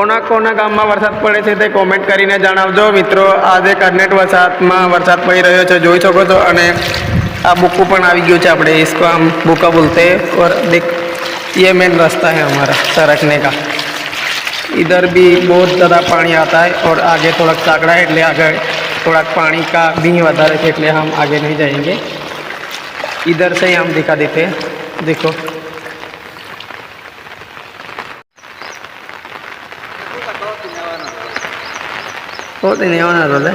કોના કોના ગામમાં વરસાદ પડે છે તે કોમેન્ટ કરીને જણાવજો મિત્રો। આજે કરનેટ વરસાદમાં વરસાદ પડી રહ્યો છે જોઈ શકો છો। અને આ બુક્કુ પણ આવી ગયું છે। આપણે इसको हम बुक्का बोलते हैं। और देख ये मेन रास्ता है हमारा सरकने का। इधर भी बहुत ज़्यादा पानी आता है और आगे थोड़ा साकड़ा है इसलिए आगे थोड़ा पानी का भी વધારે છે इसलिए हम आगे नहीं जाएंगे। इधर से ही हम दिखा देते हैं। देखो बहुत नहीं आना रोले